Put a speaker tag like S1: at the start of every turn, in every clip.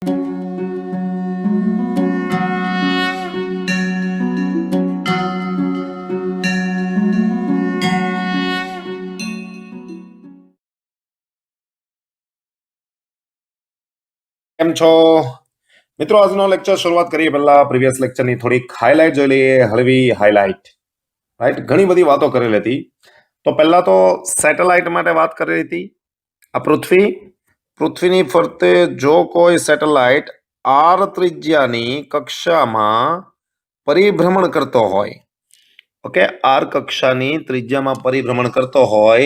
S1: કેમ છો મિત્રો? આજનો લેક્ચર શરૂઆત કરીએ પહેલા પ્રીવિયસ લેક્ચરની થોડીક હાઇલાઇટ જોઈ લઈએ. હળવી હાઇલાઇટ, રાઈટ? ઘણી બધી વાતો કરેલી હતી. તો પહેલા તો સેટેલાઇટ માટે વાત કરેલી હતી. આ પૃથ્વીની ફરતે જો કોઈ સેટેલાઇટ આર ત્રિજ્યાની કક્ષામાં પરિભ્રમણ કરતો હોય, ઓકે, આર કક્ષાની ત્રિજ્યામાં પરિભ્રમણ કરતો હોય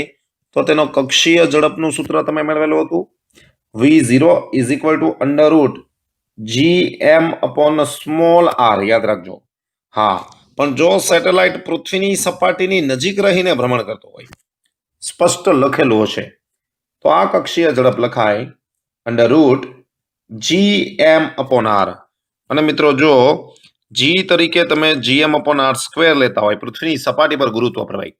S1: તો તેનો કક્ષીય ઝડપનું સૂત્ર તમે મેળવેલું હતું. v0 is equal to under root gm upon small r. યાદ રાખજો. હા, પણ જો સેટેલાઇટ પૃથ્વીની સપાટીની નજીક રહીને ભ્રમણ કરતો હોય, સ્પષ્ટ લખેલું હશે, તો આ કક્ષીય ઝડપ લખાય under route gm upon r. અને મિત્રો જો g તરીકે તમે gm upon r સ્ક્વેર લેતા હોય પૃથ્વીની સપાટી પર ગુરુત્વ પ્રવાહી,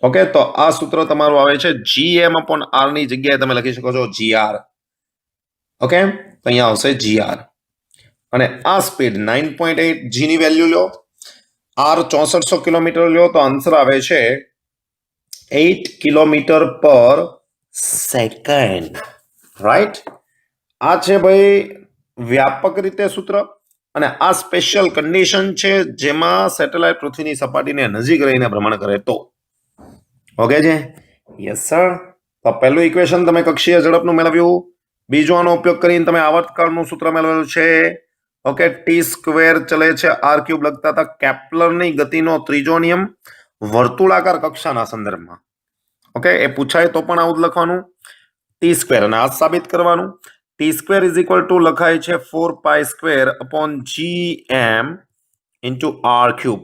S1: ઓકે, તો આ સૂત્ર તમારું આવે છે gm upon r ની જગ્યાએ તમે લખી શકો છો gr. ઓકે, તો અહીંયા આવશે gr. અને આ સ્પીડ 9.8 g ની વેલ્યુ લો, r 6400 કિલોમીટર લો, તો આન્સર આવે છે 8 કિલોમીટર પર સેકન્ડ. રાઈટ? આ છે ભાઈ વ્યાપક રીતે સૂત્ર. અને આ સ્પેશિયલ કન્ડિશન છે જેમાં સેટેલાઇટ પૃથ્વીની સપાટીને નજીક રહીને ભ્રમણ કરે તો. ઓકે છે? Yes sir. તો પહેલું ઇક્વેશન તમે કક્ષીય ઝડપનું મેળવ્યું. બીજો આનો ઉપયોગ કરીને તમે આવર્તકાળનું સૂત્ર મેળવેલું છે. ઓકે, ટી સ્ક્વેર ચલે છે આર ક્યુબ લખતા હતા. કેપ્લરની ગતિનો ત્રીજો નિયમ વર્તુળાકાર કક્ષાના સંદર્ભમાં. ઓકે, એ પૂછાય તો પણ આવું જ લખવાનું, ટી સ્ક્વેર, અને આ સાબિત કરવાનું. T square is equal to લખાય છે 4 pi square upon gm into R cube.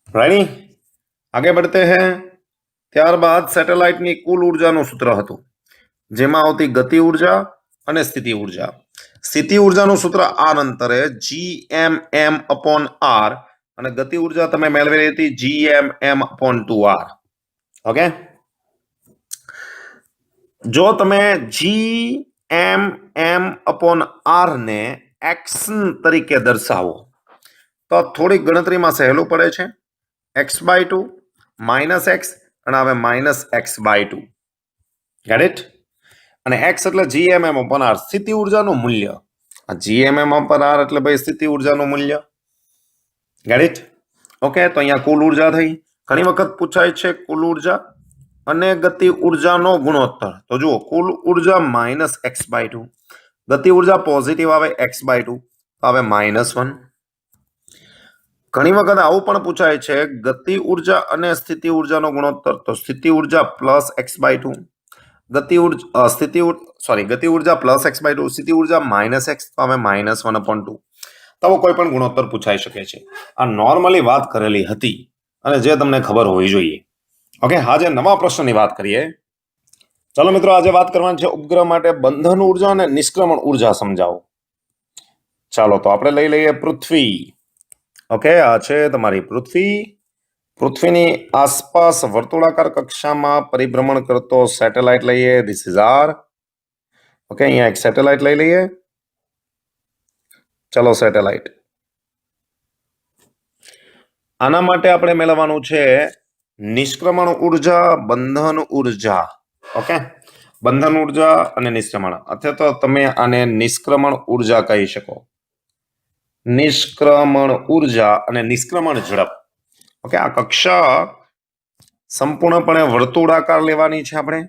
S1: Right? आगे बढ़ते हैं. ત્યારબાદ સેટેલાઇટની કુલ ઉર્જાનું સૂત્ર હતું, જેમાં આવતી ગતિ ઉર્જા અને સ્થિતિ ઉર્જા. સ્થિતિ ઉર્જાનું સૂત્ર આર અંતરે gmm upon r, અને ગતિ ઉર્જા તમે મેળવેલી હતી gmm upon 2r. ઓકે, જો તમે gmm upon r ને x તરીકે દર્શાવો તો થોડીક ગણતરીમાં સહેલું પડે છે. x/2 માઇનસ x અને હવે માઇનસ x/2. Get it? અને x એટલે gmm upon r, સ્થિતિ ઉર્જાનું મૂલ્ય. આ gmm upon r એટલે ભાઈ સ્થિતિ ઉર્જાનું મૂલ્ય. Gate it? ઓકે, તો અહીંયા કુલ ઉર્જા થઈ. ઘણી વખત પૂછાય છે કુલ ઉર્જા અને ગતિ ઉર્જાનો ગુણોત્તર. તો જુઓ, કુલ ઉર્જા માઇનસ x/2, ગતિ ઉર્જા પોઝિટિવ આવે x/2, આવે -1. ઘણી વખત આવું પણ પૂછાય છે ગતિ ઉર્જા અને સ્થિતિ ઉર્જાનો ગુણોત્તર, તો સ્થિતિ ઉર્જા પ્લસ x/2, ગતિ ઉર્જા પ્લસ x/2, સ્થિતિ ઉર્જા માઇનસ x, તો હવે -1/2. તો કોઈ પણ ગુણોત્તર પૂછાઈ શકે છે. આ નોર્મલી વાત કરેલી હતી અને જે તમને ખબર હોવી જોઈએ. ઓકે, આજે નવા પ્રશ્નની વાત કરીએ. ચલો મિત્રો, આજે વાત કરવાની છે ઉપગ્રહ માટે બંધન ઉર્જા અને નિષ્ક્રમણ ઉર્જા સમજાવો. ચાલો, તો આપણે લઈ લઈએ પૃથ્વી. ઓકે, આ છે તમારી પૃથ્વી. પૃથ્વીની આસપાસ વર્તુળાકાર કક્ષામાં પરિભ્રમણ કરતો સેટેલાઇટ લઈએ. This is R. ઓકે, અહીંયા એક સેટેલાઇટ લઈ લઈએ. ચલો, સેટેલાઇટ. આના માટે આપણે મેળવવાનું છે નિષ્ક્રમણ ઉર્જા, બંધન ઉર્જા. ઓકે, બંધન ઉર્જા અને નિષ્ક્રમણ, અથવા તો તમે આને નિષ્ક્રમણ ઉર્જા કહી શકો. નિષ્ક્રમણ ઉર્જા અને નિષ્ક્રમણ ઝડપ. ઓકે, આ કક્ષા સંપૂર્ણપણે વર્તુળાકાર લેવાની છે આપણે.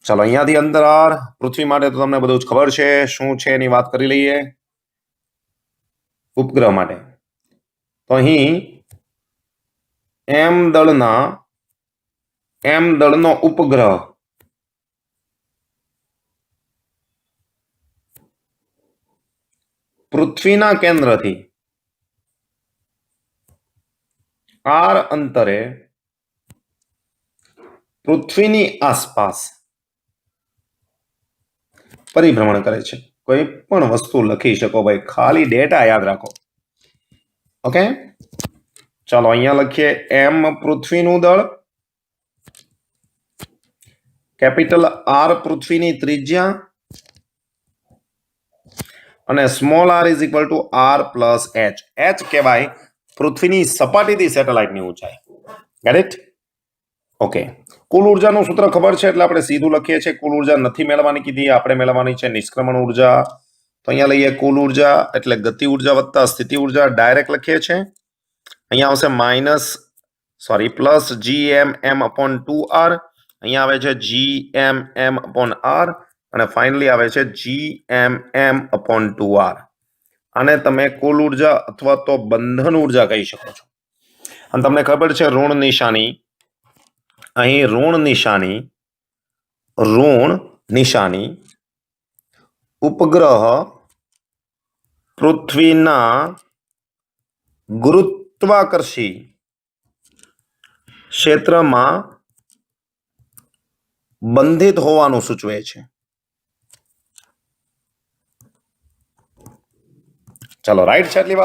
S1: ચાલો, અહીંયાથી અંતરાળ પૃથ્વી માટે તો તમને બધું જ ખબર છે શું છે એની વાત કરી લઈએ. ઉપગ્રહ માટે તો અહીં એમ દળનો ઉપગ્રહ પૃથ્વીના કેન્દ્રથી r અંતરે પૃથ્વીની આસપાસ પરિભ્રમણ કરે છે. કોઈ પણ વસ્તુ લખી શકો ભાઈ, ખાલી ડેટા યાદ રાખો. ઓકે, ચાલો અહીંયા લખીએ એમ પૃથ્વીનું દળ, કેપિટલ આર પૃથ્વીની ત્રિજ્યા અને small r is equal to R plus H. H કહેવાય પૃથ્વીની સપાટીથી સેટેલાઇટની ઊંચાઈ. Get it? ઓકે. કુલ ઉર્જાનું સૂત્ર ખબર છે એટલે આપણે સીધું લખીએ છીએ. કુલ ઉર્જા નથી મેળવવાની કીધી, આપણે મેળવવાની છે નિષ્ક્રમણ ઉર્જા. તો અહીંયા લઈએ કુલ ઉર્જા એટલે ગતિ ઉર્જા વત્તા સ્થિતિ ઉર્જા, ડાયરેક્ટ લખીએ છીએ. અહીંયા આવશે પ્લસ GMM અપોન 2R. અહીંયા આવે છે GMM અપોન R અને ફાઇનલી આવે છે GMM અપોન 2R. આને તમે કુલ ઉર્જા અથવા તો બંધન ઉર્જા કહી શકો છો. અને તમને ખબર છે ઋણ નિશાની, અહીં ઋણ નિશાની ઉપગ્રહ પૃથ્વીના ગુરુત્વાકર્ષી ક્ષેત્રમાં બંધિત હોવાનું સૂચવે છે. ચલો રાઈટ છે. આટલી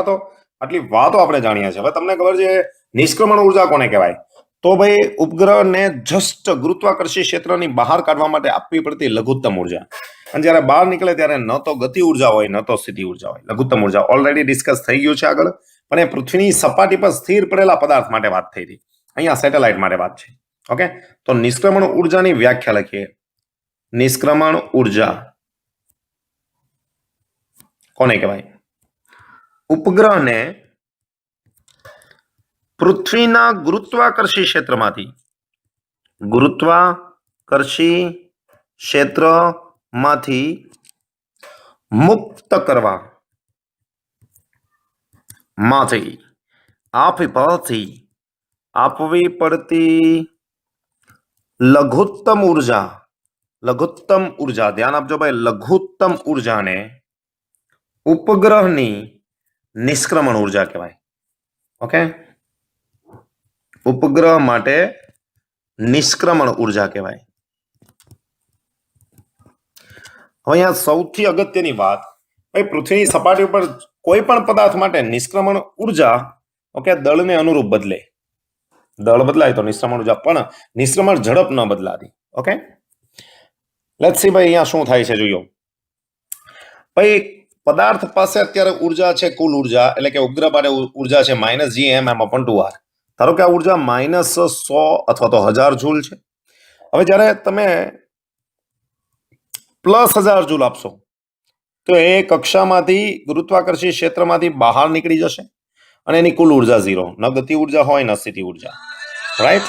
S1: વાતો આપણે જાણીએ છીએ. હવે તમને ખબર છે નિષ્ક્રમણ ઉર્જા કોને કહેવાય? તો ભાઈ ઉપગ્રહને જસ્ટ ગુરુત્વાકર્ષી ક્ષેત્રની બહાર કાઢવા માટે આપવી પડતી લઘુત્તમ ઉર્જા. અને જ્યારે બહાર નીકળે ત્યારે ન તો ગતિ ઉર્જા હોય ન તો સ્થિતિ ઉર્જા હોય. લઘુત્તમ ઉર્જા ઓલરેડી ડિસ્કસ થઈ ગયું છે આગળ, પણ એ પૃથ્વીની સપાટી પર સ્થિર પડેલા પદાર્થ માટે વાત થઈ હતી. અહીંયા સેટેલાઇટ માટે વાત છે. ઓકે, તો નિષ્ક્રમણ ઉર્જાની વ્યાખ્યા લખીએ. નિષ્ક્રમણ ઉર્જા કોને કહેવાય? ઉપગ્રહને પૃથ્વીના ગુરુત્વાકર્ષી ક્ષેત્રમાંથી મુક્ત કરવા આપવી પડતી લઘુત્તમ ઉર્જા, ધ્યાન આપજો ભાઈ, લઘુત્તમ ઉર્જાને ઉપગ્રહની નિષ્ક્રમણ ઉર્જા કહેવાય. ઓકે, ઉપગ્રહ માટે નિષ્ક્રમણ ઉર્જા કહેવાય. હવે અહીંયા સૌથી અગત્યની વાત, ભાઈ પૃથ્વીની સપાટી ઉપર કોઈ પણ પદાર્થ માટે નિષ્ક્રમણ ઉર્જા ઓકે દળને અનુરૂપ બદલે. દળ બદલાય તો નિષ્ક્રમણ ઉર્જા, પણ નિષ્ક્રમણ ઝડપ ન બદલાતી. ઓકે, લેટ્સ સી ભાઈ અહીંયા શું થાય છે જોઈએ. ભાઈ પદાર્થ પાસે અત્યારે ઉર્જા છે, કુલ ઉર્જા એટલે કે ઉપગ્રહ માટે ઉર્જા છે -GMM/2R. ધારો કે આ ઉર્જા -100 અથવા તો 1000 જૂલ છે. હવે જ્યારે તમે +1000 જૂલ આપશો તો એ કક્ષામાંથી ગુરુત્વાકર્ષી ક્ષેત્રમાંથી બહાર નીકળી જશે અને એની કુલ ઉર્જા 0. ન ગતિ ઉર્જા હોય ન સ્થિતિ ઉર્જા. રાઈટ?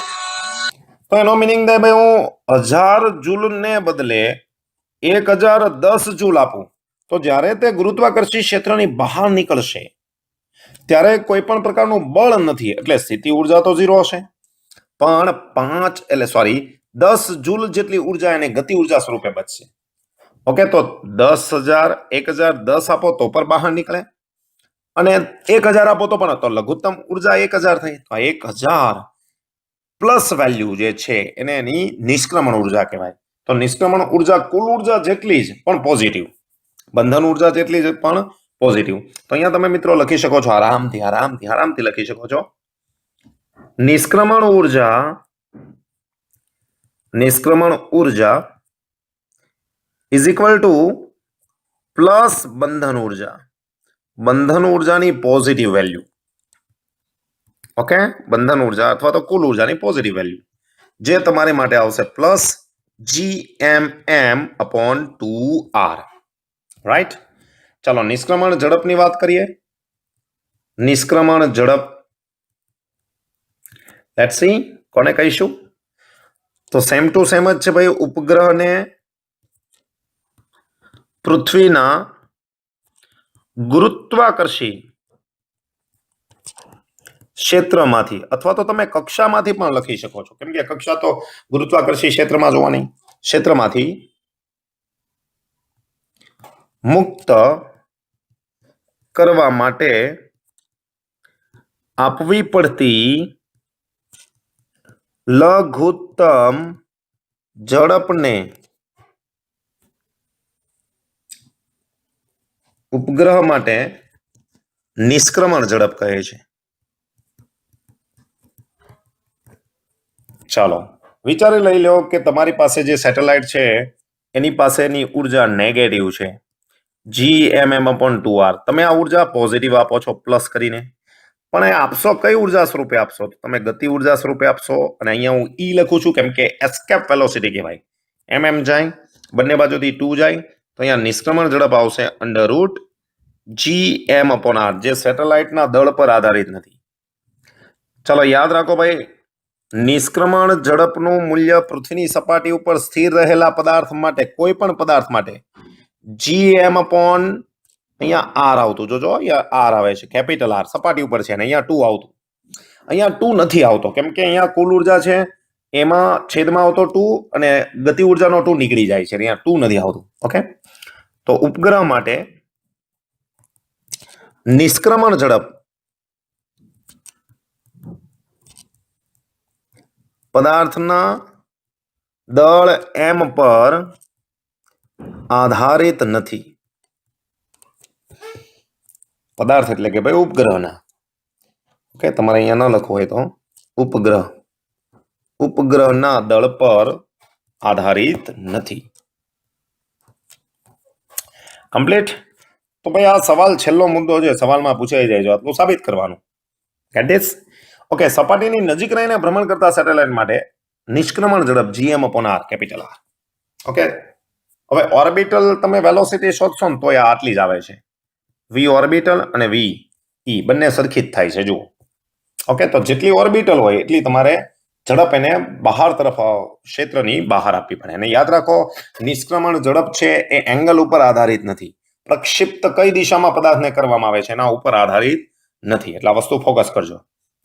S1: તો એનો મિનિંગ થાય ભાઈ હું 1000 જૂલને બદલે 1010 જૂલ આપું તો જ્યારે તે ગુરુત્વાકર્ષી ક્ષેત્રની બહાર નીકળશે ત્યારે કોઈ પણ પ્રકારનું બળ નથી, એટલે સ્થિતિ ઉર્જા તો 0 હશે, પણ 10 જૂલ જેટલી ઉર્જા એને ગતિ ઉર્જા સ્વરૂપે બચશે. ઓકે, તો 10,000 1010 આપો તો પણ બહાર નીકળે અને 1000 આપો તો પણ, તો લઘુત્તમ ઉર્જા 1000 થઈ. તો 1000 પ્લસ વેલ્યુ જે છે એને એની નિષ્ક્રમણ ઉર્જા કહેવાય. તો નિષ્ક્રમણ ઉર્જા કુલ ઉર્જા જેટલી જ પણ પોઝિટિવ, બંધન ઉર્જા જેટલી જ પણ પોઝિટિવ. તો અહીંયા તમે મિત્રો લખી શકો છો આરામથી લખી શકો છો. નિષ્ક્રમણ ઉર્જા ઇઝ ઇક્વલ ટુ પ્લસ બંધન ઉર્જાની પોઝિટિવ વેલ્યુ. ઓકે, બંધન ઉર્જા અથવા તો કુલ ઉર્જાની પોઝિટિવ વેલ્યુ જે તમારી માટે આવશે +GMM/2R. રાઈટ? ચાલો નિષ્ક્રમણ ઝડપની વાત કરીએ. નિષ્ક્રમણ ઝડપ લેટ્સ સી કોને કહીશું? તો સેમ ટુ સેમ જ છે ભાઈ. ઉપગ્રહને પૃથ્વીના ગુરુત્વાકર્ષી ક્ષેત્રમાંથી અથવા તો તમે કક્ષામાંથી પણ લખી શકો છો, કેમ કે કક્ષા તો ગુરુત્વાકર્ષી ક્ષેત્રમાં જોવાની, ક્ષેત્રમાંથી મુક્ત કરવા માટે આપવી પડતી લઘુત્તમ ઝડપને ઉપગ્રહ માટે નિષ્ક્રમણ ઝડપ કહે છે. ચાલો વિચારી લઈ લો કે તમારી પાસે જે સેટેલાઇટ છે એની પાસેની ઉર્જા નેગેટિવ છે Gmm/2r. તમે આ ઉર્જા પોઝિટિવ આપો છો પ્લસ કરીને, પણ એ આપશો કઈ ઉર્જા સ્વરૂપે આપશો? તમે ગતિ ઉર્જા સ્વરૂપે આપશો. અને અહીંયા હું ઈ લખું છું કેમ કે એસ્કેપ વેલોસિટી કહેવાય. mm જાય, બંને બાજુથી 2 જાય, તો અહીંયા નિષ્ક્રમણ ઝડપ આવશે √Gm/r, જે સેટેલાઇટના દળ પર આધારિત નથી. ચાલો યાદ રાખો ભાઈ, નિષ્ક્રમણ ઝડપનું મૂલ્ય પૃથ્વીની સપાટી ઉપર સ્થિર રહેલા પદાર્થ માટે, કોઈ પણ પદાર્થ માટે Gm/ અહીંયા r આવતું, જોજો અહીંયા r આવે છે, કેપિટલ R સપાટી ઉપર છે, અને અહીંયા 2 આવતું. અહીંયા 2 નથી આવતો કેમ કે અહીંયા કુલ ઉર્જા છે એમાં છેદમાં આવતો 2 અને ગતિ ઉર્જાનો 2 નીકળી જાય છે, અહીંયા 2 નથી આવતું. ઓકે, તો ઉપગ્રહ માટે નિષ્ક્રમણ ઝડપ પદાર્થના દળ m પર આધારિત નથી. પદાર્થ એટલે કે ભાઈ ઉપગ્રહના. ઓકે, તમારે અહીંયા ન લખવું હોય તો ઉપગ્રહના દળ પર આધારિત નથી. કમ્પ્લીટ. તો ભાઈ આ સવાલ છેલ્લો મુદ્દો છે, સવાલમાં પૂછાઈ જાય છે, આટલું સાબિત કરવાનું. Gate this? ઓકે, સપાટીની નજીક રહીને ભ્રમણ કરતા સેટેલાઇટ માટે નિષ્ક્રમણ ઝડપ Gm/r, કેપિટલ R. ઓકે, હવે ઓર્બિટલ તમે વેલોસિટી શોધશો ને તો આ આટલી જ આવે છે. v ઓર્બિટલ અને v e બંને સરખી જ થાય છે, જુઓ. ઓકે, તો જેટલી ઓર્બિટલ હોય એટલી તમારે ઝડપ એને બહાર તરફ ક્ષેત્રની બહાર આપવી પડે. અને યાદ રાખો, નિષ્ક્રમણ ઝડપ છે એ એંગલ ઉપર આધારિત નથી. પ્રક્ષિપ્ત કઈ દિશામાં પદાર્થને કરવામાં આવે છે એના ઉપર આધારિત નથી. એટલે આ વસ્તુ ફોકસ કરજો.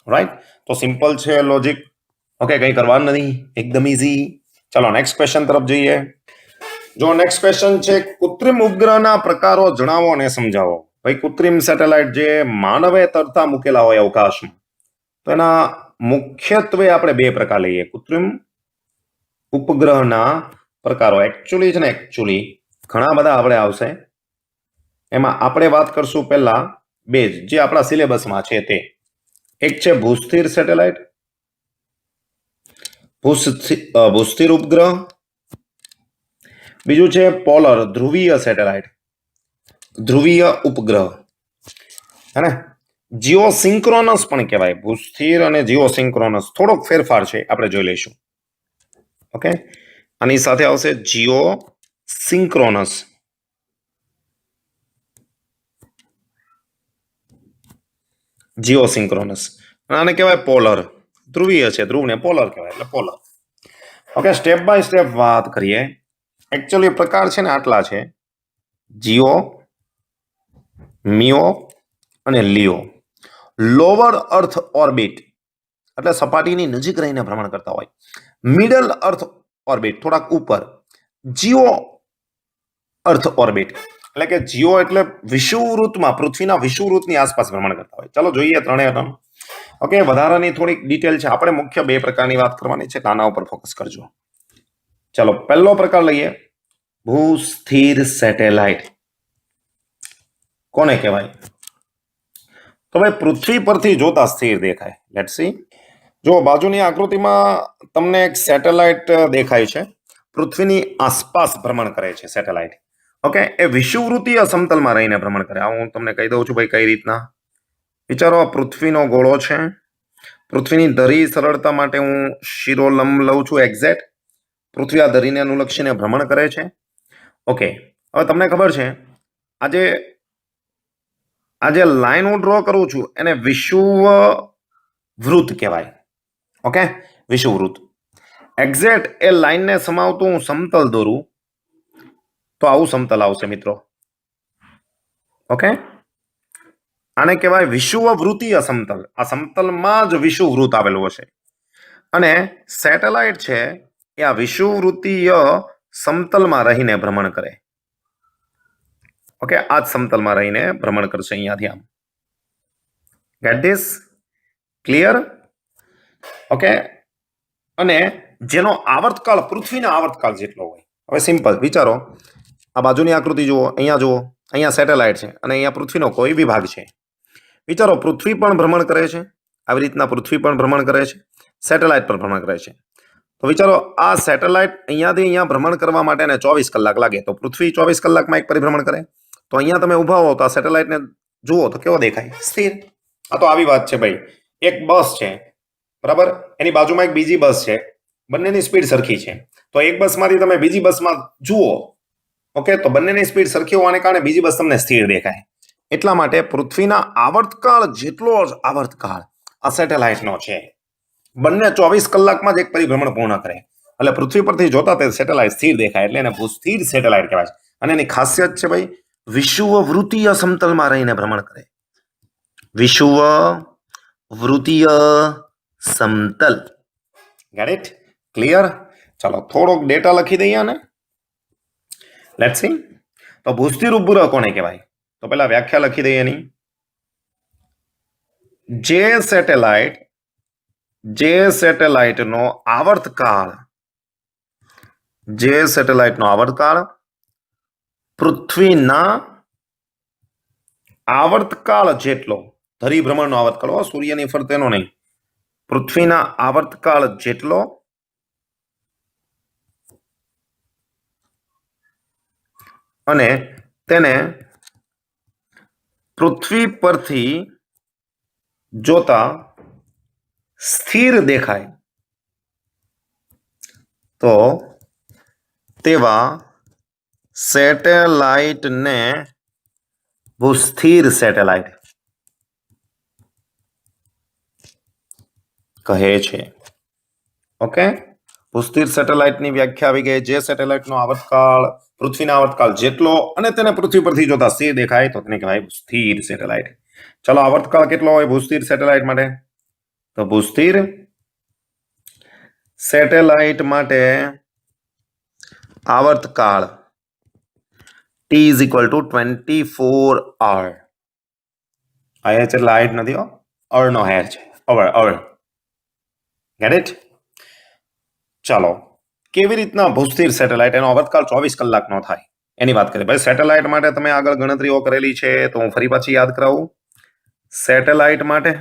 S1: રાઈટ? તો સિમ્પલ છે લોજિક. ઓકે, કંઈ કરવાનું નથી, એકદમ ઇઝી. ચલો નેક્સ્ટ ક્વેશ્ચન તરફ જઈએ. જો નેક્સ્ટ ક્વેશ્ચન છે, કૃત્રિમ ઉપગ્રહના પ્રકારો જણાવો અને સમજાવો. ભાઈ, કૃત્રિમ સેટેલાઇટ જે માનવે તરતા મૂકેલા હોય અવકાશમાં, તો એના મુખ્યત્વે આપણે 2 પ્રકાર લઈએ. કૃત્રિમ ઉપગ્રહના પ્રકારો એકચ્યુઅલી છે ને, ઘણા બધા આપણે આવશે. એમાં આપણે વાત કરશું પહેલા 2 જે આપણા સિલેબસમાં છે તે. એક છે ભૂસ્થિર સેટેલાઇટ, ભૂસ્થિર ઉપગ્રહ. બીજું છે પોલર, ધ્રુવીય સેટેલાઇટ, ધ્રુવીય ઉપગ્રહ. હે ને? જીઓસિંક્રોનસ પણ કહેવાય. ભૂસ્થિર અને જીઓસિંક્રોનસ થોડોક ફેરફાર છે, આપણે જોઈ લઈશું. ઓકે, આની સાથે આવશે જીઓસિંક્રોનસ. આને કહેવાય પોલર. ધ્રુવીય છે, ધ્રુવને પોલર કહેવાય, એટલે polar. Okay, step by step વાત કરીએ. એકચ્યુઅલી પ્રકાર છે ને આટલા છે: જીઓ, મિયો અને લિયો. લોવર અર્થ ઓર્બિટ એટલે સપાટીની નજીક રહીને ભ્રમણ કરતા હોય. મિડલ અર્થ ઓર્બિટ થોડાક ઉપર. જીઓ અર્થ ઓર્બિટ એટલે કે જીઓ એટલે વિષુવવૃત્તમાં, પૃથ્વીના વિષુવવૃત્તની આસપાસ ભ્રમણ કરતા હોય. ચાલો જોઈએ ત્રણેય ટર્મ. ઓકે, વધારાની થોડીક ડિટેલ છે, આપણે મુખ્ય 2 પ્રકારની વાત કરવાની છે, આના ઉપર ફોકસ કરજો. ચાલો પહેલો પ્રકાર લઈએ, ભૂસ્થિર સેટેલાઇટ. કોને કહેવાય? તો ભાઈ પૃથ્વી પરથી જોતા સ્થિર દેખાય. Let's see. જો બાજુની આકૃતિમાં તમને એક સેટેલાઇટ દેખાય છે, પૃથ્વીની આસપાસ ભ્રમણ કરે છે સેટેલાઇટ. ઓકે, એ વિષુવવૃત્તીય સમતલમાં રહીને ભ્રમણ કરે. હું તમને કહી દઉં છું ભાઈ કઈ રીતના. વિચારો, પૃથ્વીનો ગોળો છે, પૃથ્વીની ધરી સરળતા માટે હું શિરોલંબ લઉં છું એક્ઝેક્ટ. પૃથ્વી આ ધરીને અનુલક્ષીને ભ્રમણ કરે છે. ઓકે, હવે તમને ખબર છે આ જે લાઈન હું ડ્રો કરું છું એને વિષુવવૃત્ત કહેવાય. ઓકે, વિષુવવૃત્ત. એક્ઝેક્ટ એ લાઈનને સમાવતું હું સમતલ દોરું તો આવું સમતલ આવશે મિત્રો. ઓકે, આને કહેવાય વિષુવવૃત્તીય સમતલ. આ સમતલમાં જ વિષુવવૃત્ત આવેલું હશે. અને સેટેલાઇટ છે એ આ વિષુવવૃત્તીય સમતલમાં રહીને ભ્રમણ કરે. ઓકે, આ જ સમતલમાં રહીને ભ્રમણ કરશે અહીંયાથી આમ. Gate this? ક્લિયર? ઓકે, અને જેનો આવર્તકાળ પૃથ્વીના આવર્તકાળ જેટલો હોય. હવે સિમ્પલ વિચારો, આ બાજુની આકૃતિ જુઓ, અહીંયા જુઓ, અહીંયા સેટેલાઇટ છે અને અહીંયા પૃથ્વીનો કોઈ વિભાગ છે. વિચારો, પૃથ્વી પણ ભ્રમણ કરે છે, આવી રીતના પૃથ્વી પણ ભ્રમણ કરે છે, સેટેલાઇટ પણ ભ્રમણ કરે છે. તો વિચારો આ સેટેલાઇટ અહીંયાથી અહીંયા ભ્રમણ કરવા માટે 24 કલાક લાગે, તો પૃથ્વી 24 કલાકમાં એક પરિભ્રમણ કરે. તો અહીંયા તમે ઊભા હો તો આ સેટેલાઇટને જુઓ તો કેવો દેખાય? સ્થિર. આ તો આવી વાત છે ભાઈ. એક બસ છે, બરાબર, એની બાજુમાં એક બીજી બસ છે, બંનેની સ્પીડ સરખી છે. તો એક બસમાંથી તમે બીજી બસમાં જુઓ, ઓકે, તો બંનેની સ્પીડ સરખી હોવાને કારણે બીજી બસ તમને સ્થિર દેખાય. એટલા માટે પૃથ્વીના આવર્તકાળ જેટલો જ આવર્તકાળ આ સેટેલાઇટનો છે. બંને 24 કલાકમાં જ એક પરિભ્રમણ પૂર્ણ કરે. એટલે પૃથ્વી પરથી જોતા તે સેટેલાઇટ સ્થિર દેખાય, એટલે એને ભૂસ્થિર સેટેલાઇટ કહેવાય છે. અને એની ખાસિયત છે ભાઈ, વિષુવવૃત્તીય સમતલમાં રહીને ભ્રમણ કરે. વિષુવવૃત્તીય સમતલ. Get it? ક્લિયર? ચાલો થોડોક ડેટા લખી દઈએ ને. Let's see. તો ભૂસ્થિર ઉપગ્રહ કોને કહેવાય? તો પહેલા વ્યાખ્યા લખી દઈએ એની. જે સેટેલાઇટનો આવર્તકાળ પૃથ્વીના આવર્તકાળ જેટલો, ધરીભ્રમણનો આવર્તકાળ, સૂર્યની ફરતે એનો નહીં, પૃથ્વીના આવર્તકાળ જેટલો અને તેને પૃથ્વી પરથી જોતા સ્થિર દેખાય તો તેવા સેટેલાઇટને ભૂસ્થિર સેટેલાઇટ કહે છે. ઓકે, ભૂસ્થિર સેટેલાઇટની વ્યાખ્યા આવી ગઈ. જે સેટેલાઇટનો આવર્તકાળ પૃથ્વીના આવર્તકાળ જેટલો અને તેને પૃથ્વી પરથી જોતા સ્થિર દેખાય તો તેને કહેવાય સ્થિર સેટેલાઇટ. ચલો, આવર્તકાળ કેટલો હોય ભૂસ્થિર સેટેલાઇટ માટે? તો ભૂસ્થિર સેટેલાઇટ માટે આવર્તકાળ T is equal to 24 hour. આ H એટલે હાઈટ નથી હો, અળનો હેર છે, અવળ. Get it? ચાલો, કેવી રીતના ભૂસ્થિર સેટેલાઇટ એનો આવર્તકાળ 24 કલાકનો થાય એની વાત કરીએ. ભાઈ સેટેલાઇટ માટે તમે આગળ ગણતરીઓ કરેલી છે તો હું ફરી પાછી યાદ કરાવું. સેટેલાઇટ માટે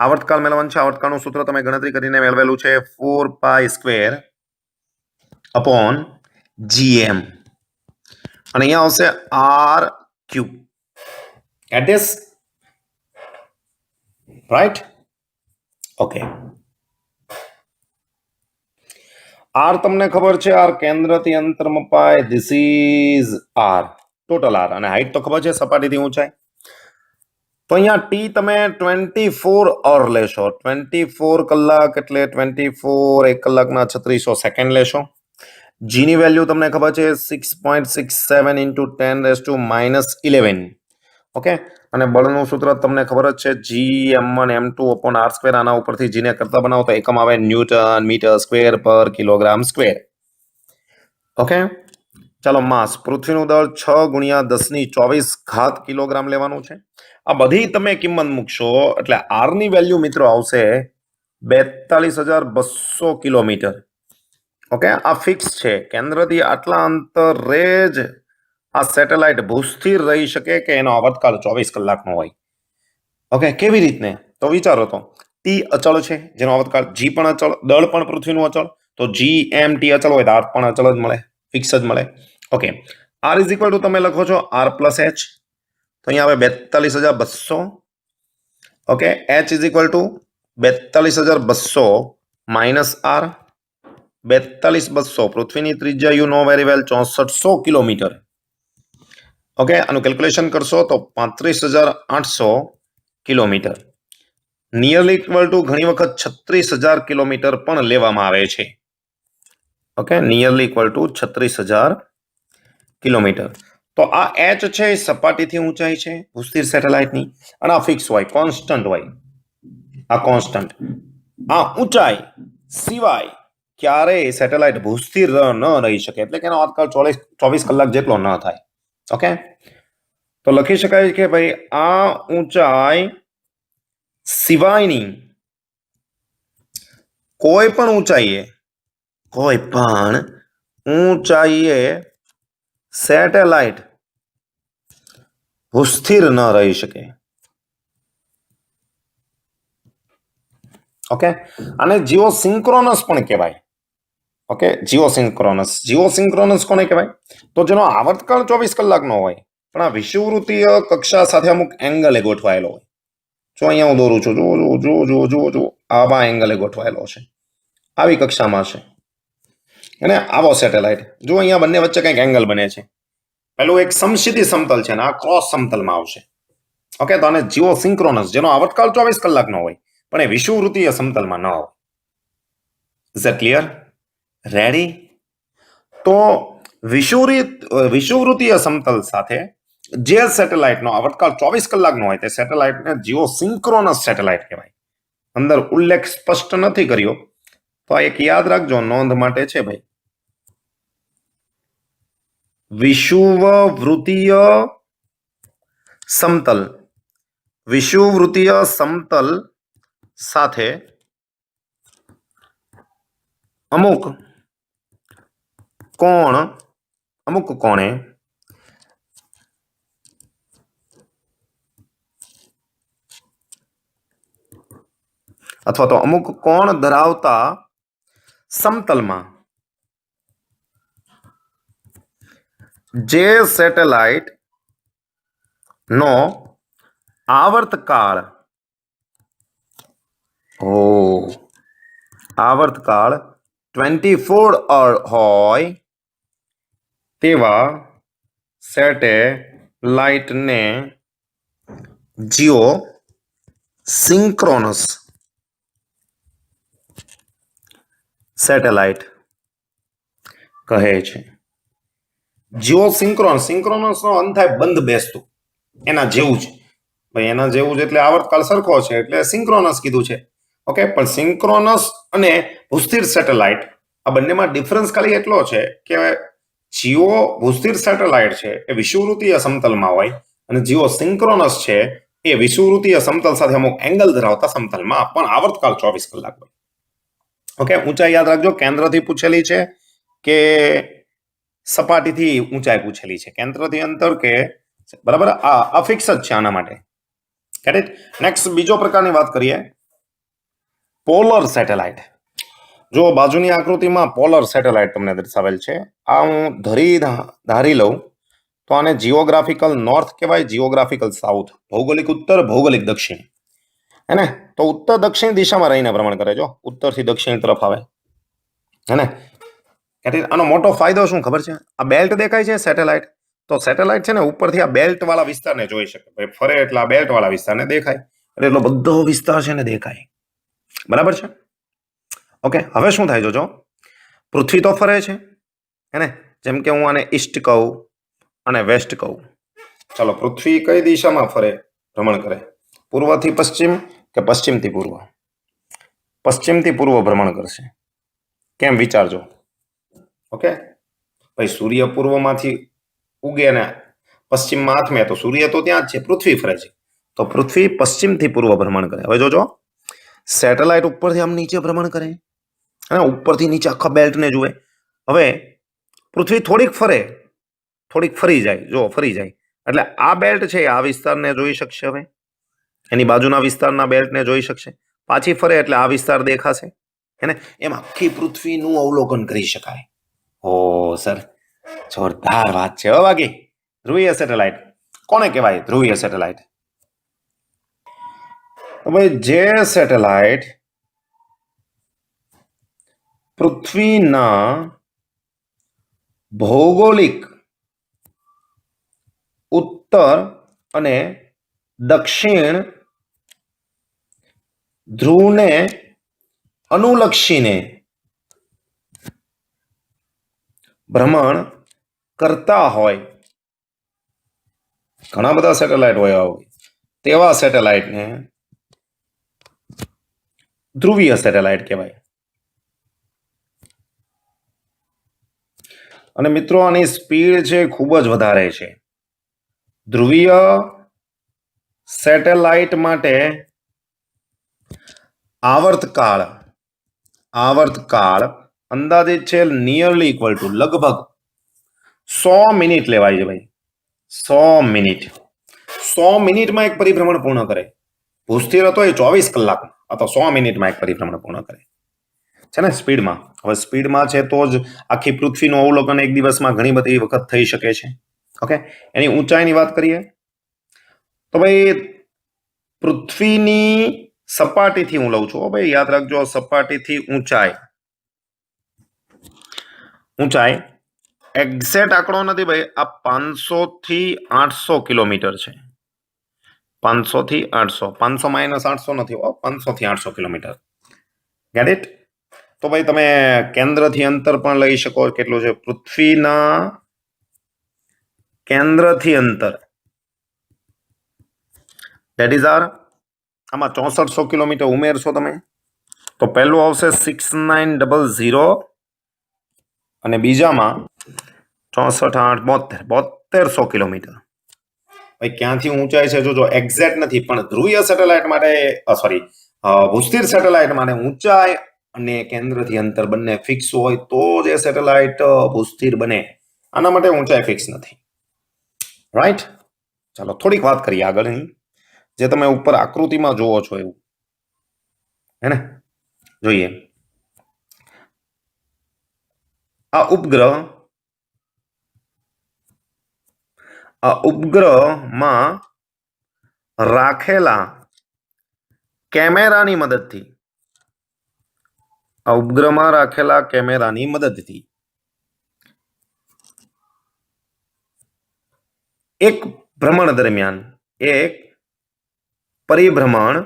S1: આવર્તકાળ મેળવવાનું છે. આવર્તકાળનું સૂત્ર તમે ગણતરી કરીને મેળવેલું છે 4π² અને અહીંયા આવશે R3. Get this? Right? Okay. R તમને ખબર છે, R કેન્દ્રથી અંતર મપાય. This is R, total R. અને હાઈટ તો ખબર છે, સપાટીથી ઊંચાઈ. તો અહીંયા T તમે 24 hour લેશો. 24 કલાક એટલે 24 1 કલાકના 3600 સેકન્ડ લેશો. G ની વેલ્યુ તમને ખબર છે 6.67 into 10⁻⁻11. ઓકે, અને બળનું સૂત્ર તમને ખબર જ છે G(m1m2/r²). આના ઉપરથી G ને કરતા બનાવો તો એકમ આવે ન્યૂટન મીટર સ્ક્વેર પર કિલોગ્રામ સ્ક્વેર. ઓકે, ચાલો, માસ પૃથ્વીનું દળ 6×10⁻24 કિલોગ્રામ લેવાનું છે. આ બધી તમે કિંમત મૂકશો એટલે R ની વેલ્યુ મિત્રો આવશે 42,200 કિલોમીટર. ઓકે, આ ફિક્સ છે. કેન્દ્રથી આટલા અંતરે જ આ સેટેલાઇટ ભૂસ્થિર રહી શકે કે એનો આવર્તકાળ 24 કલાકનો હોય. ઓકે, કેવી રીતને? તો વિચારો તો T અચળ છે, જેનો આવર્તકાળ, G પણ અચળ, દળ પણ પૃથ્વીનું અચળ, તો G(m) T અચળ હોય તો R પણ અચળ જ મળે, ફિક્સ જ મળે. Okay, R is equal two તમે લખો છો R પ્લસ H, તો અહીંયા આવે 42,200. Okay, H is equal two 42,200 minus R. 42,200 પૃથ્વીની ત્રિજ્યા you know very well 6400 kilometre. Okay, આનું કેલ્ક્યુલેશન કરશો તો 35,800 કિલોમીટર. નિયરલી ઇક્વલ ટુ ઘણી વખત 36,000 કિલોમીટર પણ લેવામાં આવે છે. Okay, nearly equal to 36,000 kilometre. તો આ H છે એ સપાટીથી ઊંચાઈ છે ભૂસ્થિર સેટેલાઇટની, અને આ ફિક્સ હોય, કોન્સ્ટન્ટ હોય. આ કોન્સ્ટન્ટ, આ ઊંચાઈ સિવાય ક્યારેય સેટેલાઇટ ભૂસ્થિર ન રહી શકે, એટલે કે એનો આવર્તકાળ 24 કલાક જેટલો ન થાય. ઓકે, તો લખી શકાય કે ભાઈ આ ઊંચાઈ સિવાયની કોઈ પણ ઊંચાઈએ સેટેલાઇટ ભૂસ્થિર ન રહી શકે. ઓકે, અને જીઓ સિંક્રોનસ પણ કહેવાય. ઓકે, જીઓસિંક્રોનસ કોને કહેવાય? તો જેનો આવર્તકાળ 24 કલાકનો હોય પણ આ વિષુવવૃત્તીય કક્ષા સાથે અમુક એંગલે ગોઠવાયેલો હોય. જો અહીંયા હું દોરું છું, જો આવા એંગલે ગોઠવાયેલો છે, આવી કક્ષામાં છે. અને આવો સેટેલાઇટ જો અહીંયા બંને વચ્ચે કંઈક એંગલ બને છે. પેલું એક સમક્ષિતિજ સમતલ છે ને આ ક્રોસ સમતલમાં આવશે. ઓકે, તો આને જીઓસિંક્રોનસ, જેનો આવર્તકાળ 24 કલાકનો હોય પણ એ વિષુવવૃત્તીય સમતલમાં ન હોય. Is that clear? રેડી? તો વિષુવવૃત્તીય સમતલ સાથે જે સેટેલાઇટનો આવર્તકાળ 24 કલાકનો હોય તે સેટેલાઇટને જીઓસિંક્રોનસ સેટેલાઇટ કહેવાય. અંદર ઉલ્લેખ સ્પષ્ટ નથી કર્યો તો આ એક યાદ રાખજો, નોંધ માટે છે ભાઈ. વિષુવવૃત્તીય સમતલ સાથે અમુક કોણે અથવા તો અમુક કોણ ધરાવતા સમતલમાં જે સેટેલાઇટ નો આવર્તકાળ 24 હોય તેવા સેટેલાઇટને જીઓસિંક્રોનસ સેટેલાઇટ કહે છે. સિંક્રોનસનો અંત થાય બંધ બેસતું, એના જેવું જ ભાઈ, એના જેવું જ એટલે આવર્તકાળ સરખો છે એટલે સિંક્રોનસ કીધું છે. ઓકે, પણ સિંક્રોનસ અને ભૂસ્થિર સેટેલાઇટ આ બંનેમાં ડિફરન્સ ખાલી એટલો છે કે ભૂસ્થિર સેટેલાઇટ છે એ વિષુવવૃત્તીય સમતલમાં હોય અને સિંક્રોનસ છે એ વિષુવવૃત્તીય સમતલ સાથે અમુક એંગલ ધરાવતા સમતલમાં પણ આવર્તકાળ 24 કલાક હોય. ઓકે, ઊંચાઈ યાદ રાખજો, કેન્દ્રથી પૂછેલી છે કે સપાટીથી ઊંચાઈ પૂછેલી છે, કેન્દ્રથી અંતર કે બરાબર, આ અફિક્સ જ છે આના માટે. કરેક્ટ. નેક્સ્ટ બીજો પ્રકારની વાત કરીએ, પોલર સેટેલાઇટ. જો બાજુની આકૃતિમાં પોલર સેટેલાઇટ તમને દર્શાવેલ છે, આ હું ધારી લઉં તો આને જીઓગ્રાફિકલ નોર્થ કહેવાય, જીઓગ્રાફિકલ સાઉથ, ભૌગોલિક ઉત્તર, ભૌગોલિક દક્ષિણ. હે ને? તો ઉત્તર દક્ષિણ દિશામાં રહીને ભ્રમણ કરે, જો ઉત્તરથી દક્ષિણ તરફ આવે. હે ને? આનો મોટો ફાયદો શું ખબર છે? આ બેલ્ટ દેખાય છે સેટેલાઇટ, તો સેટેલાઇટ છે ને ઉપરથી આ બેલ્ટ વાળા વિસ્તારને જોઈ શકે. ભાઈ ફરે એટલે આ બેલ્ટ વાળા વિસ્તારને દેખાય, એટલે એટલો બધો વિસ્તાર છે ને દેખાય. બરાબર છે? ઓકે, હવે શું થાય જોજો, પૃથ્વી તો ફરે છે, હે ને? જેમ કે હું આને ઈસ્ટ કહું અને વેસ્ટ કહું. ચાલો, પૃથ્વી કઈ દિશામાં ફરે, ભ્રમણ કરે? પૂર્વથી પશ્ચિમ કે પશ્ચિમથી પૂર્વ? પશ્ચિમથી પૂર્વ ભ્રમણ કરશે. કેમ, વિચારજો. ઓકે ભાઈ, સૂર્ય પૂર્વમાંથી ઉગે ને પશ્ચિમમાં આથમે તો સૂર્ય તો ત્યાં જ છે, પૃથ્વી ફરે છે, તો પૃથ્વી પશ્ચિમથી પૂર્વ ભ્રમણ કરે. હવે જોજો, સેટેલાઇટ ઉપરથી આમ નીચે ભ્રમણ કરે અને ઉપરથી નીચે આખા બેલ્ટને જુએ. હવે પૃથ્વી થોડીક ફરી જાય, જો ફરી જાય એટલે આ બેલ્ટ છે આ વિસ્તારને જોઈ શકશે. હવે એની બાજુના વિસ્તારના બેલ્ટને જોઈ શકશે. પાછી ફરે એટલે આ વિસ્તાર દેખાશે, એને એમ આખી પૃથ્વીનું અવલોકન કરી શકાય. ઓ સર, જોરદાર વાત છે. બાકી ધ્રુવીય સેટેલાઇટ કોને કહેવાય? ધ્રુવીય સેટેલાઇટ હવે જે સેટેલાઇટ પૃથ્વીના ભૌગોલિક ઉત્તર અને દક્ષિણ ધ્રુવને અનુલક્ષીને ભ્રમણ કરતા હોય, ઘણા બધા સેટેલાઇટ હોય તેવા સેટેલાઇટને ધ્રુવીય સેટેલાઇટ કહેવાય. અને મિત્રો આની સ્પીડ છે ખૂબ જ વધારે છે. ધ્રુવીય સેટેલાઇટ માટે આવર્તકાળ અંદાજિત છે નિયરલી ઇક્વલ ટુ લગભગ 100 મિનિટ લેવાય છે ભાઈ. 100 મિનિટમાં એક પરિભ્રમણ પૂર્ણ કરે. ભૂસ્થિર હતો એ 24 કલાકમાં, અથવા 100 મિનિટમાં એક પરિભ્રમણ પૂર્ણ કરે. છે ને સ્પીડમાં. હવે સ્પીડમાં છે તો જ આખી પૃથ્વીનું અવલોકન એક દિવસમાં ઘણી બધી વખત થઈ શકે છે. ઓકે, એની ઊંચાઈની વાત કરીએ તો ભાઈ પૃથ્વીની સપાટીથી હું લઉં છું ભાઈ, યાદ રાખજો, સપાટીથી ઊંચાઈ એક્ઝેક્ટ આંકડો નથી ભાઈ, આ 500 થી 800 કિલોમીટર છે. 500 થી 800, 500 માઇનસ 800 નથી, 500 થી 800 કિલોમીટર. Get it? તો ભાઈ તમે કેન્દ્રથી અંતર પણ લઈ શકો. કેટલું છે? પૃથ્વીના કેન્દ્રથી અંતર, ધેટ ઇઝ આર, આમાં 6400 કિલોમીટર ઉમેરશો તમે તો પહેલું આવશે 6900 અને બીજામાં 64 8 7200 કિલોમીટર. ભાઈ ક્યાંથી ઊંચાઈ છે જો એક્ઝેક્ટ નથી, પણ ધ્રુવીય સેટેલાઇટ માટે, સોરી, ભૂસ્થિર સેટેલાઇટ માટે ઊંચાઈ અને કેન્દ્રથી અંતર બંને ફિક્સ હોય તો જ એ સેટેલાઇટ ભૂસ્થિર બને. આના માટે ઊંચાઈ ફિક્સ નથી. રાઈટ? ચાલો થોડીક વાત કરીએ આગળની, જે તમે ઉપર આકૃતિમાં જોવો છો એવું, હે ને? જોઈએ. આ ઉપગ્રહમાં રાખેલા કેમેરાની મદદથી એક પરિભ્રમણ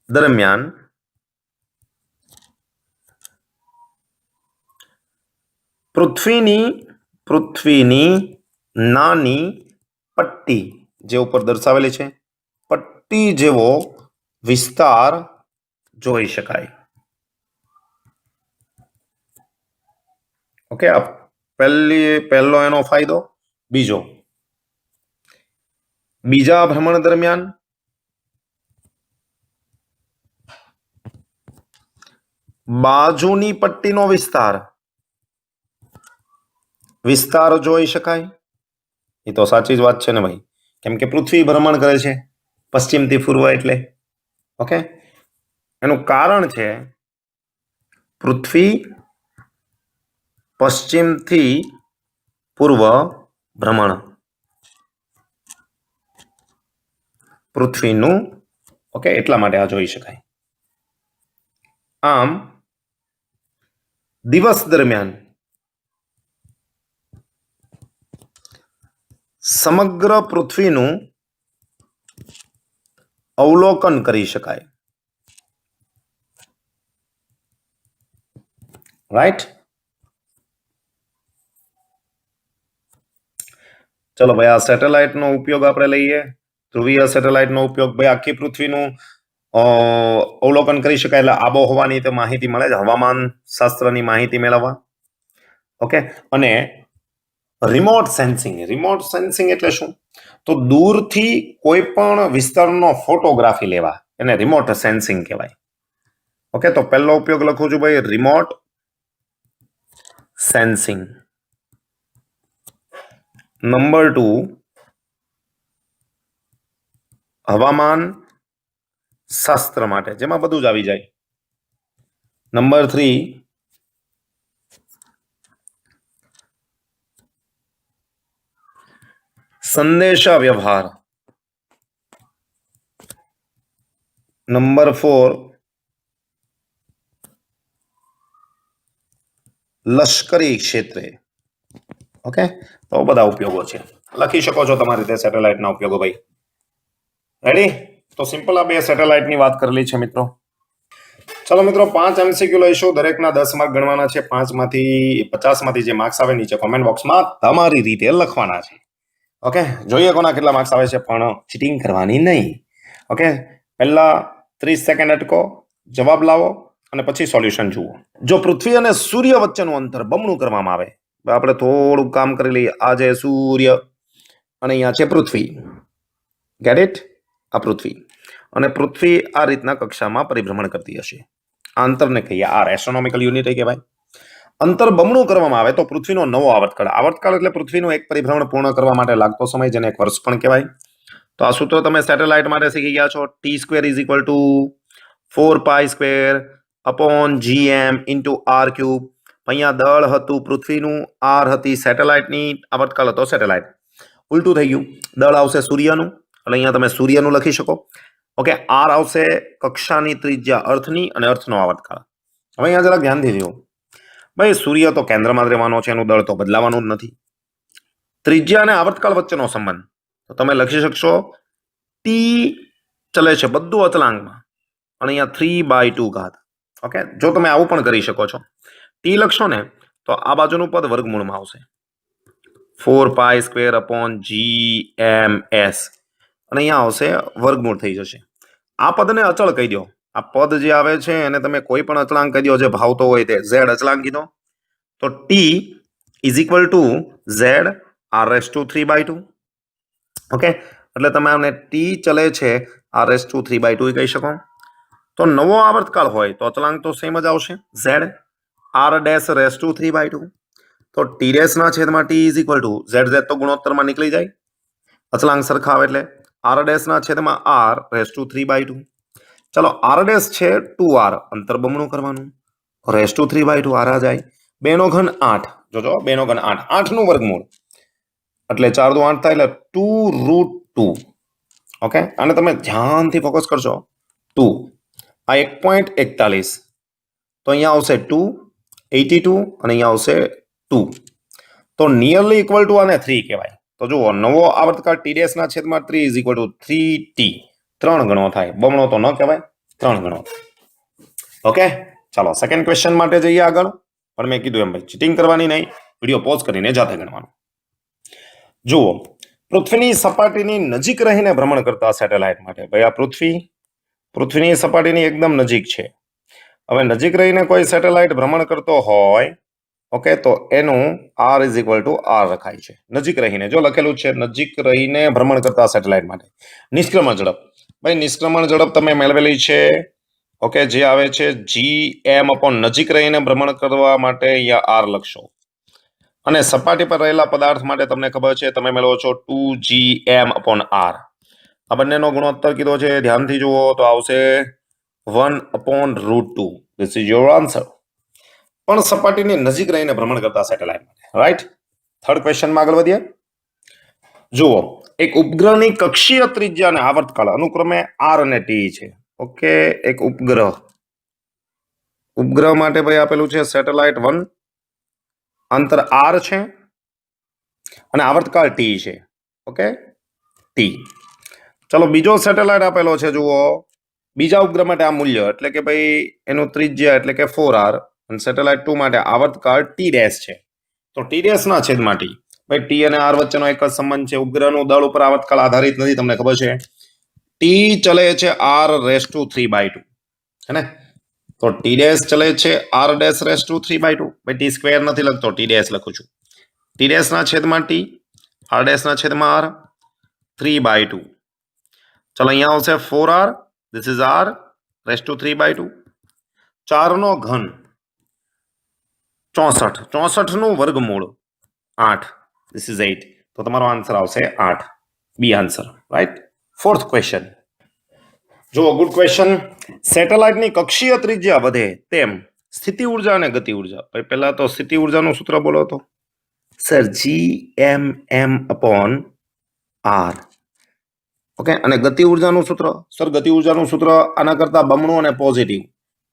S1: દરમિયાન પૃથ્વીની નાની પટ્ટી જે ઉપર દર્શાવેલી છે, પટ્ટી જેવો વિસ્તાર જોઈ શકાય. ઓકે, આ પહેલો એનો ફાયદો. બીજા ભ્રમણ દરમિયાન બાજુની પટ્ટીનો વિસ્તાર જોઈ શકાય. એ તો સાચી જ વાત છે ને ભાઈ, કેમ કે પૃથ્વી ભ્રમણ કરે છે પશ્ચિમથી પૂર્વ એટલે. ઓકે, એનું કારણ છે પૃથ્વી પશ્ચિમથી પૂર્વ ભ્રમણ પૃથ્વીનું. ઓકે, એટલા માટે આ જોઈ શકાય. આમ દિવસ દરમિયાન સમગ્ર પૃથ્વીનું અવલોકન કરી શકાય. રાઈટ? ચલો ભાઈ, આ સેટેલાઇટનો ઉપયોગ આપણે લઈએ. ધ્રુવીય સેટેલાઇટનો ઉપયોગ ભાઈ આખી પૃથ્વીનું અવલોકન કરી શકાય, એટલે આબોહવાની તો માહિતી મળે છે, હવામાન શાસ્ત્રની માહિતી મેળવવા. ઓકે, અને રિમોટ સેન્સિંગ એટલે શું? તો દૂરથી કોઈ પણ વિસ્તારનો ફોટોગ્રાફી લેવા, એને રિમોટ સેન્સિંગ કહેવાય. ઓકે, તો પહેલો ઉપયોગ લખું છું ભાઈ, રિમોટ સેન્સિંગ. નંબર 2, હવામાન શાસ્ત્ર માટે, જેમાં બધું જ આવી જાય. નંબર 3, સંદેશા વ્યવહાર. નંબર 4, લશ્કરી ક્ષેત્રે. ઓકે, તો બધા ઉપયોગો છે, લખી શકો છો તમારી રીતે સેટેલાઇટના ઉપયોગો ભાઈ. રેડી? તો સિમ્પલ આ બે સેટેલાઇટની વાત કરેલી છે મિત્રો. ચલો મિત્રો, 5 MCQ લઈશું, દરેકના 10 માર્ક ગણવાના છે. 50માંથી જે માર્ક્સ આવે નીચે કોમેન્ટ બોક્સમાં તમારી રીતે લખવાના છે. ઓકે, જોઈએ કોના કેટલા માર્ક્સ આવે છે, પણ ચીટિંગ કરવાની નહીં. ઓકે, પહેલા 30 સેકન્ડ અટકો, જવાબ લાવો અને પછી સોલ્યુશન જુઓ. જો પૃથ્વી અને સૂર્ય વચ્ચેનું અંતર બમણું કરવામાં આવે, આપણે થોડું કામ કરી લઈએ. આ છે સૂર્ય અને અહીંયા છે પૃથ્વી. Get it? આ પૃથ્વી અને પૃથ્વી આ રીતના કક્ષામાં પરિભ્રમણ કરતી હશે. આ અંતરને કહીએ આર, એસ્ટ્રોનોમિકલ યુનિટ કહેવાય. અંતર બમણું કરવામાં આવે તો પૃથ્વીનો નવો આવર્તકાળ એટલે પૃથ્વીનું એક પરિભ્રમણ પૂર્ણ કરવા માટે લાગતો સમય, જેને એક વર્ષ પણ કહેવાય. તો આ સૂત્ર તમે સેટેલાઇટ માટે શીખી ગયા છો. T² = 4π² upon GM into R cube. અહીંયા દળ હતું પૃથ્વીનું, R હતી સેટેલાઇટની આવર્તકાળ હતો સેટેલાઇટ. ઉલટું થઈ ગયું, દળ આવશે સૂર્યનું એટલે અહીંયા તમે સૂર્યનું લખી શકો. ઓકે, R આવશે કક્ષાની ત્રિજ્યા અર્થની અને અર્થનો આવર્તકાળ. હવે અહીંયા જરા ધ્યાનથી જુઓ ભાઈ, સૂર્ય તો કેન્દ્રમાં જ રહેવાનો છે, એનું દળ તો બદલાવાનું જ નથી. ત્રિજ્યા અને આવર્તકાળ વચ્ચેનો સંબંધ તો તમે લખી શકશો ટી ચલે છે બધું અચલાંકમાં અને અહીંયા 3/2 ઘાત. ઓકે, જો તમે આવું પણ કરી શકો છો, ટી લખશો ને તો આ બાજુનું પદ વર્ગમૂળમાં આવશે 4π² અપોન GMS અને અહીંયા આવશે વર્ગમૂળ થઈ જશે. આ પદને અચળ કહી દો. આ પદ જે આવે છે એને તમે કોઈ પણ અચળાંક કહી દો જે ભાવતો હોય તે. Z અચળાંક કીધો તો T is equal two Z R⁻³ okay, એટલે તમે આને ટી ચલે છે R⁻³ કહી શકો. તો નવો આવર્તકાળ હોય તો અચળાંક તો સેમ જ આવશે Z R⁻³ તો T' ના છેદમાં T is equal two Z તો ગુણોત્તરમાં નીકળી જાય, અચળાંક સરખા આવે એટલે R' ના છેદમાં R⁻³. ચલો R' છે 2R, અંતર બમણું કરવાનું, R⁻³ R આ જાય, 2 નો ઘન 8, જોજો 2 નો ઘન 8, 8 નું વર્ગમૂળ એટલે 4 દુ 8 થાય એટલે 2√2. ઓકે, અને તમે ધ્યાનથી ફોકસ કરશો 2 આ 1.41 તો અહીંયા આવશે 282 અને અહીંયા આવશે 2 તો નિયરલી ઇક્વલ ટુ આને 3 કહેવાય. તો જુઓ નવો આવર્તકાળ T' ના છેદમાં 3 ઇઝ ઇક્વલ ટુ 3T, 3 ગણો થાય, બમણો તો ન કહેવાય, 3 ગણો. ઓકે, ચાલો સેકન્ડ ક્વેશ્ચન માટે જઈએ આગળ. પણ મેં કીધું એમ ભાઈ ચીટિંગ કરવાની નહીં, વિડીયો પોઝ કરીને જાતે ગણવાનું. જુઓ, પૃથ્વીની સપાટીની નજીક રહીને ભ્રમણ કરતા સેટેલાઇટ માટે, ભાઈ આ પૃથ્વીની સપાટીની એકદમ નજીક છે. હવે નજીક રહીને કોઈ સેટેલાઇટ ભ્રમણ કરતો હોય, ઓકે, તો એનું R is equal two R રખાય છે. નજીક રહીને જો લખેલું છે નજીક રહીને ભ્રમણ કરતા સેટેલાઇટ માટે. નિષ્ક્રમણ ઝડપ, ભાઈ નિષ્ક્રમણ ઝડપ તમે મેળવેલી છે. ઓકે, જે આવે છે GM અપોન નજીક રહીને ભ્રમણ કરવા માટે અહીંયા R લખશો. અને સપાટી પર રહેલા પદાર્થ માટે તમને ખબર છે તમે મેળવો છો 2GM અપોન R. આ બંનેનો ગુણોત્તર કીધો છે, ધ્યાનથી જુઓ તો આવશે 1/√2. This is your answer. પણ સપાટીની નજીક રહીને ભ્રમણ કરતા સેટેલાઇટ માટે, રાઈટ. થર્ડ ક્વેશ્ચનમાં આગળ વધીએ. જુઓ, એક ઉપગ્રહની કક્ષીય ત્રિજ્યા અને આવર્તકાળ અનુક્રમે R અને T છે. ઓકે, એક ઉપગ્રહ માટે ભાઈ આપેલું છે સેટેલાઇટ 1, અંતર R છે અને આવર્તકાળ T છે. Okay, T. ચલો બીજો સેટેલાઇટ આપેલો છે, જુઓ બીજા ઉપગ્રહ માટે આ મૂલ્ય એટલે કે ભાઈ એનું ત્રિજ્યા એટલે કે 4R અને સેટેલાઇટ 2 માટે આવર્તકાળ T' છે. તો T' ના છેદમાં T. ભાઈ T અને R વચ્ચેનો એક જ સંબંધ છે, ઉપગ્રહનું દળ ઉપર આવર્તકાળ આધારિત નથી, તમને ખબર છે. T ચલે છે R⁻³ હે ને, તો T' ચલે છે R⁻³. ભાઈ T સ્ક્વેર નથી લખતો, T' લખું છું. T' ના છેદમાં T, R' ના છેદમાં R, 3/2. ચલો અહીંયા આવશે 4R, ધીસ ઇઝ R⁻³/2. 4 નો ઘન 64, 64 નું વર્ગમૂળ 8, ધીસ ઇઝ 8. તો તમારો આન્સર આવશે 8, B answer, right. Fourth question જુઓ, ગુડ ક્વેશ્ચન. સેટેલાઇટની કક્ષીય ત્રિજ્યા વધે તેમ સ્થિતિ ઉર્જા અને ગતિ ઉર્જા. પહેલા તો સ્થિતિ ઉર્જાનું સૂત્ર બોલો તો sir GMM upon R. Okay, અને ગતિ ઉર્જાનું સૂત્ર સર ગતિ ઉર્જાનું સૂત્ર આના કરતા બમણું અને પોઝિટિવ,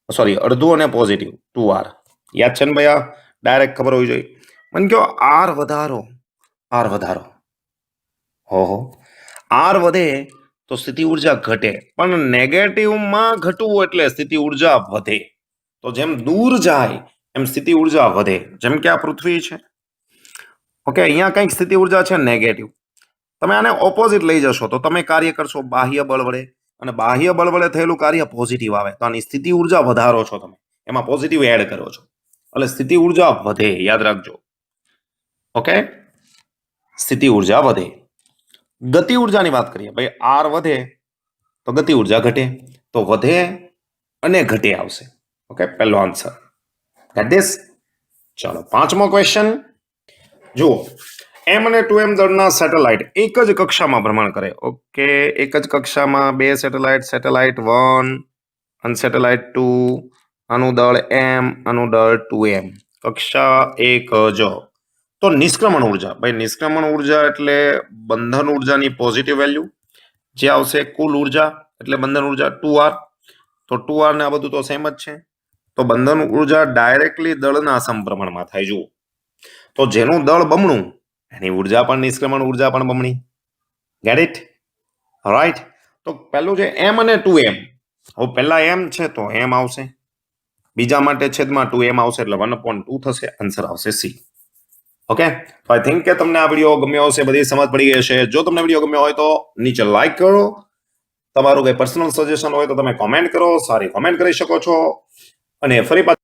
S1: સોરી અડધું અને પોઝિટિવ 2R. યાદ છે ને ભાઈ, આ ડાયરેક્ટ ખબર હોવી જોઈએ. મને કહો R વધારો, ઓહો, R વધે તો સ્થિતિ ઉર્જા ઘટે, પણ નેગેટિવમાં ઘટવું એટલે સ્થિતિ ઉર્જા વધે. તો જેમ દૂર જાય એમ સ્થિતિ ઉર્જા વધે. જેમ કે આ પૃથ્વી છે, ઓકે, અહીંયા કંઈક સ્થિતિ ઉર્જા છે નેગેટિવ. તમે આને ઓપોઝિટ લઈ જશો તો તમે કાર્ય કરશો બાહ્ય બળ વડે, અને બાહ્ય બળ વડે થયેલું કાર્ય પોઝિટિવ આવે, તો આની સ્થિતિ ઉર્જા વધારો છો તમે, એમાં પોઝિટિવ એડ કરો છો એટલે સ્થિતિ ઉર્જા વધે, યાદ રાખજો. ઓકે, સ્થિતિ ઉર્જા વધે. ગતિ ઉર્જાની વાત કરીએ, ભાઈ R વધે તો ગતિ ઉર્જા ઘટે, તો વધે અને ઘટે આવશે. ઓકે, પહેલો આન્સર ગેટ ધીસ. ચાલો પાંચમો ક્વેશ્ચન જુઓ, M અને 2M દળના સેટેલાઇટ એક જ કક્ષામાં ભ્રમણ કરે. ઓકે, એક જ કક્ષામાં બે સેટેલાઇટ 1 અને સેટેલાઇટ 2 આનું દળ m, આનું દળ 2m, કક્ષા 1 જ. તો નિષ્ક્રમણ ઉર્જા, ભાઈ નિષ્ક્રમણ ઉર્જા એટલે બંધન ઉર્જાની પોઝિટિવ વેલ્યુ, જે આવશે કુલ ઉર્જા એટલે બંધન ઉર્જા 2r. તો 2r ને આ બધું તો સેમ જ છે. તો બંધન ઉર્જા ડાયરેક્ટલી દળના સમપ્રમાણમાં થાય. જુઓ, તો જેનું દળ બમણું એની ઉર્જા પણ નિષ્ક્રમણ ઉર્જા પણ બમણી. Get it? રાઈટ. તો પહેલું છે m અને 2m. હવે પહેલા m છે તો m આવશે, બીજા માટે છેદમાં 2m આવશે એટલે 1/2 થશે. આન્સર આવશે C. ઓકે, તો આઈ થિંક કે તમને આ વિડીયો ગમ્યો હશે, બધી સમજ પડી ગઈ હશે. જો તમને વિડીયો ગમ્યો હોય તો નીચે લાઈક કરો. તમારું કઈ પર્સનલ સજેશન હોય તો તમે કોમેન્ટ કરો, સારી કોમેન્ટ કરી શકો છો. અને ફરી પાછા